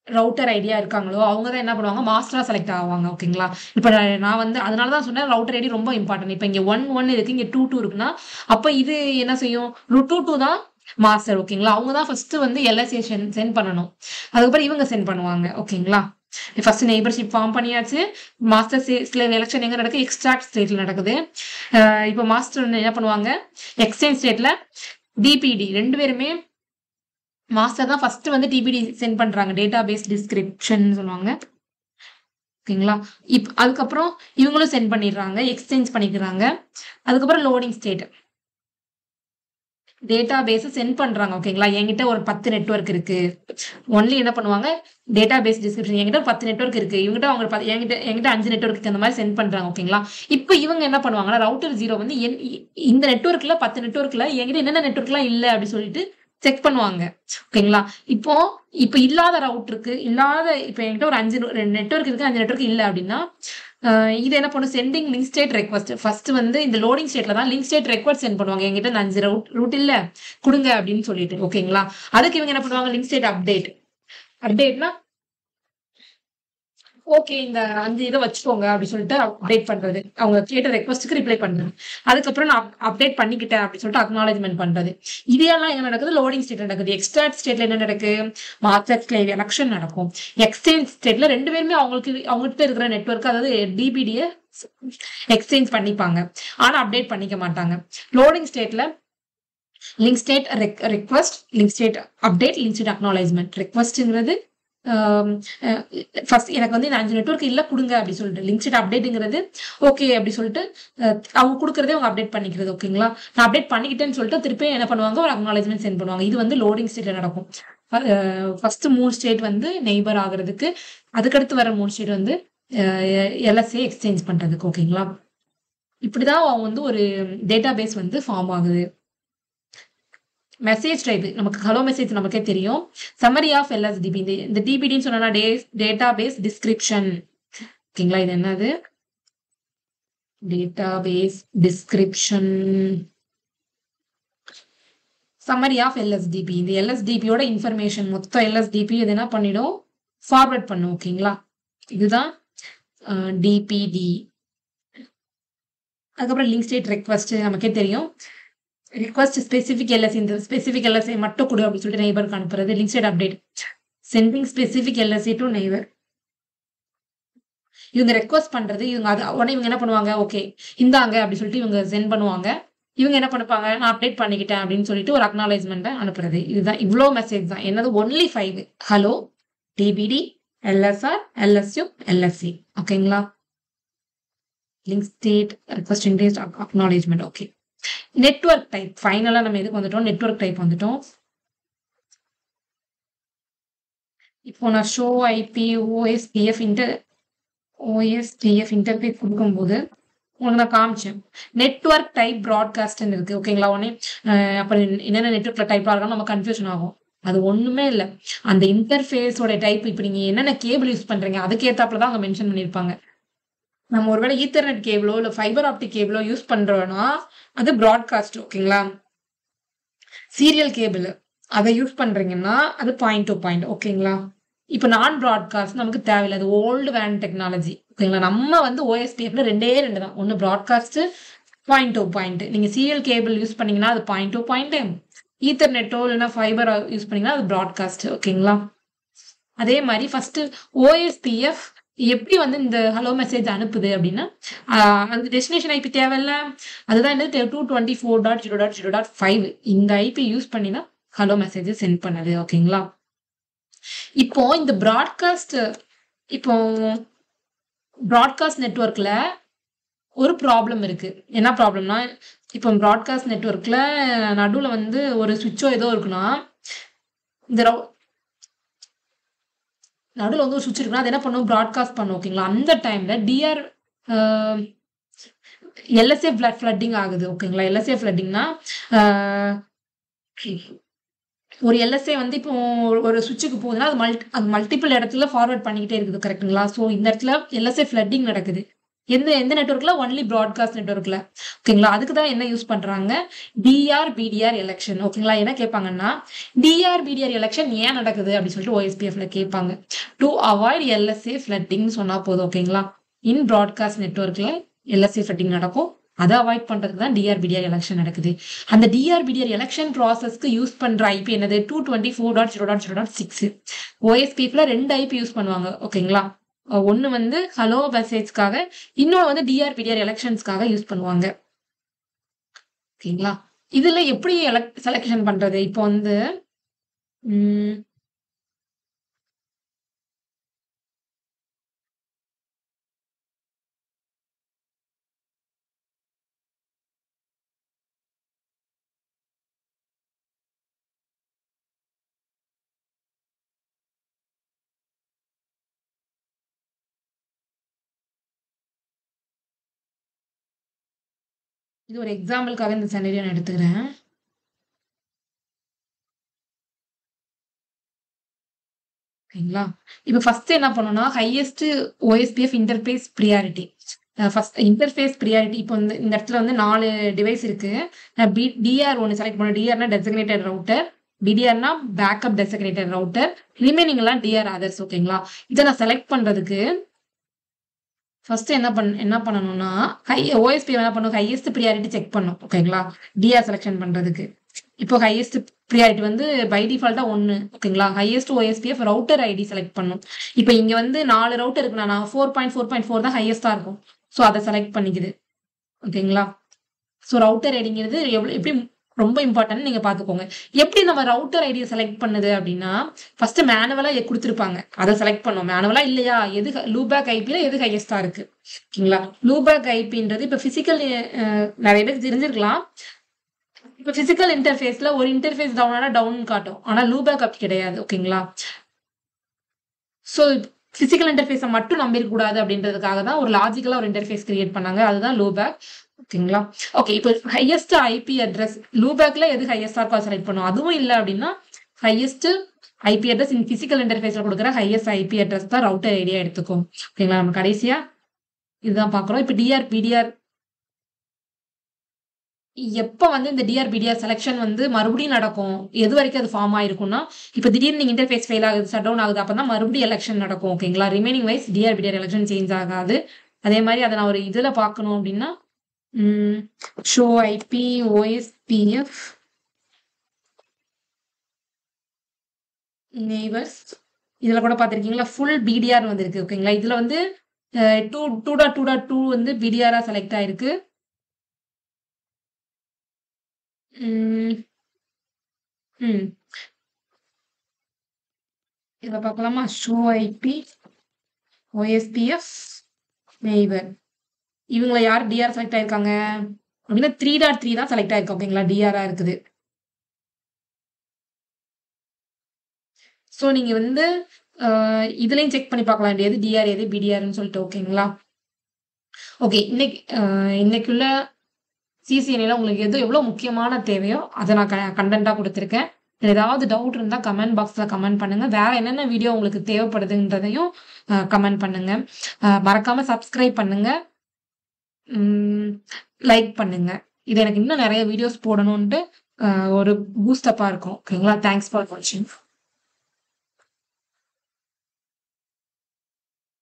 ரவுட்டர் ஐடியா இருக்காங்களோ அவங்க தான் என்ன பண்ணுவாங்க மாஸ்டரா செலக்ட் ஆவாங்க. ஓகேங்களா? இப்ப நான் வந்து அதனால தான் சொன்னேன் ரவுட்டர் ஐடி ரொம்ப இம்பார்ட்டன்ட். இப்ப இங்க 1 இருக்கு, இங்க 2 இருக்குன்னா அப்ப இது என்ன செய்யும்? 2 தான் மாஸ்டர். ஓகேங்களா? அவங்க தான் ஃபர்ஸ்ட் வந்து எல்எஸ்ஏ சென்ட் பண்ணணும். அதுக்கப்புறம் இவங்க சென்ட் பண்ணுவாங்க. ஓகேங்களா? ஃபர்ஸ்ட் நெய்பர்ஷிப் ஃபார்ம் பண்ணியாச்சு. மாஸ்டர் ஸ்லேவ் எலெக்ஷன் எங்க நடக்குது? எக்ஸ்ட்ராக்ட் ஸ்டேட்ல நடக்குது. இப்போ மாஸ்டர் என்ன பண்ணுவாங்க? எக்ஸ்சேஞ்ச் ஸ்டேட்ல டிபிடி 2 பேருமே மாஸ்டர் தான் ஃபர்ஸ்ட் வந்து டிபிடி சென்ட் பண்றாங்க. டேட்டா பேஸ் டிஸ்கிரிப்ஷன் சொல்லுவாங்க. ஓகேங்களா? அதுக்கப்புறம் இவங்களும் சென்ட் பண்ணிடுறாங்க, எக்ஸ்சேஞ்ச் பண்ணிக்கிறாங்க. அதுக்கப்புறம் loading state database sent பண்றாங்க. ஓகேங்களா? என்கிட்ட ஒரு 10 நெட்வொர்க் இருக்கு. ஒன்லி என்ன பண்ணுவாங்க? டேட்டா பேஸ் டிஸ்கிரிப்ஷன் என்கிட்ட 10 நெட்வொர்க் இருக்கு. இவங்கிட்ட அவங்க என்கிட்ட 5 நெட்வொர்க் அந்த மாதிரி சென்ட் பண்றாங்க. ஓகேங்களா? இப்போ இவங்க என்ன பண்ணுவாங்கன்னா ரவுட்டர் 0 வந்து இந்த நெட்வொர்க்ல 10 நெட்வொர்க்ல என்கிட்ட என்னென்ன நெட்வொர்க்லாம் இல்ல அப்படின்னு சொல்லிட்டு செக் பண்ணுவாங்க. ஓகேங்களா? இப்போ இல்லாத ரவுட்டருக்கு இப்போ என்கிட்ட ஒரு 5 நெட்வொர்க் இருக்கு, 5 நெட்வொர்க் இல்ல அப்படின்னா இது என்ன பண்ணும்? Sending link state request. First வந்து இந்த லோடிங் ஸ்டேட்ல தான் லிங்க் ஸ்டேட் ரெக்வஸ்ட் சென்ட் பண்ணுவாங்க. என்கிட்ட 5 ரூட் இல்ல கொடுங்க அப்படின்னு சொல்லிட்டு. ஓகேங்களா? அதுக்கு இவங்க என்ன பண்ணுவாங்க? லிங்க் ஸ்டேட் அப்டேட்னா ஓகே இந்த 5 இதை வச்சுக்கோங்க அப்படின்னு சொல்லிட்டு அப்டேட் பண்றது. அவங்க கேட்ட ரெக்வஸ்ட்டுக்கு ரிப்ளை பண்றது. அதுக்கப்புறம் நான் அப்டேட் பண்ணிக்கிட்டேன் அப்படின்னு சொல்லிட்டு அக்னாலஜ்மெண்ட் பண்றது. இதெல்லாம் எங்க நடக்குது? லோடிங் ஸ்டேட்ல நடக்குது. எக்ஸ்ட்ராக்ட் ஸ்டேட்ல என்ன நடக்கு? மாஸ்டர் ஸ்லேவ் எலெக்ஷன் நடக்கும். எக்ஸ்சேஞ்ச் ஸ்டேட்ல 2 பேருமே அவங்ககிட்ட இருக்கிற நெட்வொர்க் அதாவது டிபிடியை எக்ஸ்சேஞ்ச் பண்ணிப்பாங்க. ஆனா அப்டேட் பண்ணிக்க மாட்டாங்க. லோடிங் ஸ்டேட்ல link state request, link state update, link state acknowledgement. ரெக்வஸ்ட்ங்கிறது ஃபர்ஸ்ட் எனக்கு வந்து இந்த 5 நெட்வொர்க் இல்ல கொடுங்க அப்படி சொல்லிட்டு. லிங்க் ஸ்டேட் அப்டேட்ங்கிறது ஓகே அப்படி சொல்லிட்டு அவங்க கொடுக்கறதே அவங்க அப்டேட் பண்ணிக்கிறது. ஓகேங்களா? நான் அப்டேட் பண்ணிக்கிட்டேன்னு சொல்லிட்டு திருப்பி என்ன பண்ணுவாங்க? ஒரு அக்னாலஜ்மெண்ட் சென்ட் பண்ணுவாங்க. இது வந்து லோடிங் ஸ்டேட்ல நடக்கும். ஃபர்ஸ்ட் 3 ஸ்டேட் வந்து நெய்பர் ஆகுறதுக்கு, அதுக்கடுத்து வர 3 ஸ்டேட் வந்து எல்எஸ்ஏ எக்ஸ்சேஞ்ச் பண்றதுக்கு. ஓகேங்களா? இப்படிதான் அவங்க வந்து ஒரு டேட்டா பேஸ் வந்து ஃபார்ம் ஆகுது. மெசேஜ் டைப் நமக்கு ஹலோ மெசேஜ் நமக்கே தெரியும். சம்மரி ஆஃப் எல்எஸ்டிபி இந்த டிபிடின்னு சொன்னா டேட்டா பேஸ் டிஸ்கிரிப்ஷன். ஓகேங்களா? இது என்னது? Database description summary of LSDB. இந்த எல்எஸ்டிபியோட இன்ஃபர்மேஷன் மொத்தம் எல்எஸ்டிபி இது என்ன பண்ணிடும்? ஃபார்வர்ட் பண்ணும். ஓகேங்களா? இதுதான் டிபிடி. அதுக்கப்புறம் லிங்க் ஸ்டேட் ரெக்வஸ்ட் நமக்கே தெரியும். ரிக்வஸ்ட் ஸ்பெசிபிக் எல்எஸ்சி இந்த ஸ்பெசிபிக் எல்எஸ்சி மட்டும் கொடு அப்படின்னு சொல்லிட்டு நெய்பருக்கு அனுப்புறது. Link state update sending specific LSC to neighbour. இவங்க ரெக்வஸ்ட் பண்றது. இவங்க அது உடனே இவங்க என்ன பண்ணுவாங்க? ஓகே இந்தாங்க அப்படின்னு சொல்லிட்டு இவங்க சென்ட் பண்ணுவாங்க. இவங்க என்ன பண்ணுவாங்க? நான் அப்டேட் பண்ணிக்கிட்டேன் அப்படின்னு சொல்லிட்டு ஒரு அக்னாலஜ்மெண்ட் அனுப்புறது. இதுதான் இவ்வளோ மெசேஜ் தான். என்னது? Only 5. Hello, DBD, LSR, LSU, LSC. ஓகேங்களா? லிங்க் ஸ்டேட் ரெக்வஸ்ட் இன்டேஜ் அக்னாலஜ்மெண்ட். ஓகே. நெட்வொர்க் டைப் ஃபைனலா நம்ம எதுக்கு வந்துட்டோம்? நெட்வொர்க் டைப் வந்துட்டோம். இப்போ நான் ஷோ ஐபி ஓஎஸ்பிஎஃப் இன்டர்ஃபேஸ் கொடுக்கும்போது உங்களுக்கு நான் காமிச்சேன். நெட்வொர்க் டைப் ப்ராட்காஸ்ட்னு இருக்கு. ஓகேங்களா? உடனே அப்புறம் என்னென்ன நெட்வொர்க்ல டைப் ஆகணும் நம்ம கன்ஃபியூஷன் ஆகும். அது ஒண்ணுமே இல்லை. அந்த இன்டர்ஃபேஸோட டைப் இப்போ நீங்க என்னென்ன கேபிள் யூஸ் பண்றீங்க அதுக்கேத்தாப்புல தான் அங்க மென்ஷன் பண்ணியிருப்பாங்க. நம்ம ஒருவேளை ஈத்தர்நெட் கேபிளோ இல்ல ஃபைபர் ஆப்டிக் கேபிளோ யூஸ் பண்றோம்னா அது ப்ராட்காஸ்ட். ஓகேங்களா? சீரியல் கேபிள் அதை யூஸ் பண்றீங்கன்னா அது பாயிண்ட் டு பாயிண்ட். ஓகேங்களா? இப்போ நான் ப்ராட்காஸ்ட் நமக்கு தேவையில்லை. அது ஓல்டு வேன் டெக்னாலஜி. ஓகேங்களா? நம்ம வந்து ஓஎஸ்பிஎஃப்ல 2 தான். ஒன்று ப்ராட்காஸ்ட், பாயிண்ட் டு பாயிண்ட். நீங்க சீரியல் கேபிள் யூஸ் பண்ணீங்கன்னா அது பாயிண்ட் டு பாயிண்ட். ஈத்தர்நெட்டோ இல்லைன்னா ஃபைபர் யூஸ் பண்ணீங்கன்னா அது ப்ராட்காஸ்ட். ஓகேங்களா? அதே மாதிரி ஃபர்ஸ்ட் ஓஎஸ்பிஎஃப் எப்படி வந்து இந்த ஹலோ மெசேஜ் அனுப்புது அப்படின்னா அந்த டெஸ்டினேஷன் ஐபி தேவையில்ல. அதுதான் என்னது? 224.0.0.5 இந்த ஐபி யூஸ் பண்ணி தான் ஹலோ மெசேஜ் சென்ட் பண்ணது. ஓகேங்களா? இப்போ இந்த ப்ராட்காஸ்ட் நெட்வொர்க்ல ஒரு ப்ராப்ளம் இருக்கு. என்ன ப்ராப்ளம்னா இப்போ ப்ராட்காஸ்ட் நெட்வொர்க்ல நடுவுல வந்து ஒரு சுவிட்சோ ஏதோ இருக்குன்னா இந்த நடுவில் வந்து ஒரு சுவிட்ச் இருக்குன்னா அது என்ன பண்ணும்? ப்ராட்காஸ்ட் பண்ணும். ஓகேங்களா? அந்த டைம்ல எல்எஸ்ஏ ஃப்ளட்டிங் ஆகுது. ஓகேங்களா? எல்எஸ்ஏ ஃப்ளட்டிங்னா ஒரு எல்எஸ்ஏ வந்து இப்போ ஒரு சுவிட்சுக்கு போகுதுன்னா அது மல்டிபிள் இடத்துல ஃபார்வர்ட் பண்ணிக்கிட்டே இருக்குது. கரெக்டுங்களா? ஸோ இந்த இடத்துல எல்எஸ்ஏ ஃப்ளட்டிங் நடக்குது. எந்த எந்த நெட்வொர்க்ல ஒன்லி ப்ராட்காஸ்ட் நெட்வொர்க்ல. ஓகேங்களா? அதுக்கு தான் என்ன யூஸ் பண்றாங்க, டிஆர்-பிடிஆர் எலெக்ஷன். ஓகேங்களா? என்ன கேட்பாங்கன்னா, டிஆர்-பிடிஆர் எலெக்ஷன் ஏன் நடக்குது அப்படின்னு சொல்லிட்டு OSPFல கேட்பாங்க. டு அவாய்ட் எல்எஸ்ஏ ஃபிளட்டிங்னு சொன்னா போதும். ஓகேங்களா? இன் ப்ராட்காஸ்ட் நெட்வொர்க்ல எல்எஸ்ஏ ஃபிளட்டிங் நடக்கும். அதை அவாய்ட் பண்றதுக்கு தான் டிஆர்-பிடிஆர் எலெக்ஷன் நடக்குது. அந்த டிஆர்-பிடிஆர் எலெக்ஷன் ப்ராசஸ்க்கு யூஸ் பண்ற ஐபி என்னது, 224.0.0.6. OSPFல 2 ஐபி யூஸ் பண்ணுவாங்க. ஓகேங்களா? ஒன்னு வந்து ஹலோ மெசேஜ்க்காக, இன்னொன்னு வந்து டிஆர்-பிடிஆர் எலெக்ஷன்ஸ்க்காக யூஸ் பண்ணுவாங்க. ஓகேங்களா? இதுல எப்படி செலக்ஷன் பண்றது? இப்போ வந்து இது ஒரு எக்ஸாம்பிளுக்காக இந்த செனரியோ நான் எடுத்துக்கிறேன். ஓகேங்களா? இப்ப ஃபர்ஸ்ட் என்ன பண்ணணும்னா, highest OSPF interface priority. First interface priority. இப்போ இந்த இடத்துல வந்து 4 டிவைஸ் இருக்கு. நான் டிஆர் ஒன்று செலக்ட் பண்ணேன். டிஆர்னா டெசிக்னேட்டட் ரவுட்டர், பிடிஆர்னா பேக்கப் டெசிக்னேட்டட் ரவுட்டர், ரிமைனிங் எல்லாம் டிஆர் அதர்ஸ். ஓகேங்களா? இதை நான் செலக்ட் பண்றதுக்கு ஃபர்ஸ்ட் என்ன பண்ணணும்னா, OSP என்ன பண்ணும், ஹையஸ்ட் ப்ரியாரிட்டி செக் பண்ணும். ஓகேங்களா? டிஆர் செலக்ஷன் பண்றதுக்கு இப்போ ஹையஸ்ட் ப்ரியாரிட்டி வந்து பை டிஃபால்ட்டா 1. ஓகேங்களா? Highest OSPF router ID select பண்ணும். இப்போ இங்க வந்து 4 ரவுட்டர் இருக்குன்னா 4.4.4 தான் ஹையஸ்டா இருக்கும். ஸோ அதை செலக்ட் பண்ணிக்குது. ஓகேங்களா? ஸோ ரவுட்டர் ஐடிங்கிறது எப்படி ரொம்ப இம்பார்ட்டன்ட் நீங்க பாத்துக்கோங்க. எப்படி நம்ம ரவுட்டர் ஐடியை செலக்ட் பண்ணுது அப்படின்னா, ஃபர்ஸ்ட் மேனுவலா கொடுத்துருப்பாங்க, அதை செலக்ட் பண்ணோம். மேனுவலா இல்லையா, எது லூபேக் ஐபில எது ஹையஸ்டா இருக்கு. ஓகேங்களா? லூபேக் ஐபின்றது இப்ப பிசிக்கல் நிறைய பேருக்கு தெரிஞ்சிருக்கலாம். இப்ப பிசிக்கல் இன்டர்ஃபேஸ்ல ஒரு இன்டர்ஃபேஸ் டவுன் ஆனா டவுன் காட்டும், ஆனா லூபேக் அப்படி கிடையாது. ஓகேங்களா? ஸோ பிசிக்கல் இன்டர்ஃபேஸை மட்டும் நம்பிருக்க கூடாது அப்படின்றதுக்காக தான் ஒரு லாஜிக்கலா ஒரு இன்டர்ஃபேஸ் கிரியேட் பண்ணாங்க. அதுதான் லூபேக். ஓகேங்களா? ஓகே, இப்போ ஹையஸ்ட் ஐபி அட்ரஸ் லூபேக்ல எது ஹையஸ்டா இருக்கோ செலக்ட் பண்ணும். அதுவும் இல்லை அப்படின்னா highest IP address in physical இன்டர்ஃபேஸ்ல கொடுக்குற ஹையஸ்ட் ஐபி அட்ரஸ் தான் ரவுட்டர் ஐடியா எடுத்துக்கும். ஓகேங்களா? நம்ம கடைசியா இதுதான் பாக்குறோம். இப்போ டிஆர்-பிடிஆர் எப்ப வந்து இந்த டிஆர்-பிடிஆர் செலக்ஷன் வந்து மறுபடியும் நடக்கும், எது வரைக்கும் அது ஃபார்ம் ஆயிருக்கும்னா, இப்போ திடீர்னு நீங்க இன்டர்ஃபேஸ் ஃபெயில் ஆகுது, ஷட் டவுன் ஆகுது, அப்பதான் மறுபடியும் எலெக்ஷன் நடக்கும். ஓகேங்களா? Remaining wise DR BDR election change ஆகாது. அதே மாதிரி அதை நான் ஒரு இதுல பார்க்கணும் அப்படின்னா, ஷோ ஐபி OSPF நெய்பர்ஸ் இதுல கூட பார்த்திருக்கீங்களா, ஃபுல் பிடிஆர் வந்திருக்கு. ஓகேங்களா? இதுல வந்து 2.2.2 வந்து பிடிஆரா செலக்ட் ஆயிருக்கு. இதை பார்க்கலாமா, ஷோ ஐபி OSPF நெய்பர். இவங்களை யார் டிஆர் செலக்ட் ஆயிருக்காங்க அப்படின்னா 3.3 தான் செலக்ட் ஆயிருக்கு. ஓகேங்களா? டிஆரா இருக்குது. ஸோ நீங்க வந்து இதுலயும் செக் பண்ணி பார்க்கலாம், வேண்டியது டிஆர் எது பிடிஆர்னு சொல்லிட்டு. ஓகேங்களா? ஓகே, இன்னைக்குள்ள சிசிஎன்ஏல உங்களுக்கு எவ்வளவு முக்கியமான தேவையோ அதை நான் கண்டென்ட்டா கொடுத்துருக்கேன். ஏதாவது டவுட் இருந்தா கமெண்ட் பாக்ஸ்ல கமெண்ட் பண்ணுங்க. வேற என்னென்ன வீடியோ உங்களுக்கு தேவைப்படுதுன்றதையும் கமெண்ட் பண்ணுங்க. மறக்காம சப்ஸ்கிரைப் பண்ணுங்க, லைக் பண்ணுங்க. இது எனக்கு இன்னும் நிறைய வீடியோஸ் போடணும்ட்டு ஒரு பூஸ்டப்பா இருக்கும். ஓகேங்களா? தேங்க்ஸ் ஃபார் வாட்சிங்.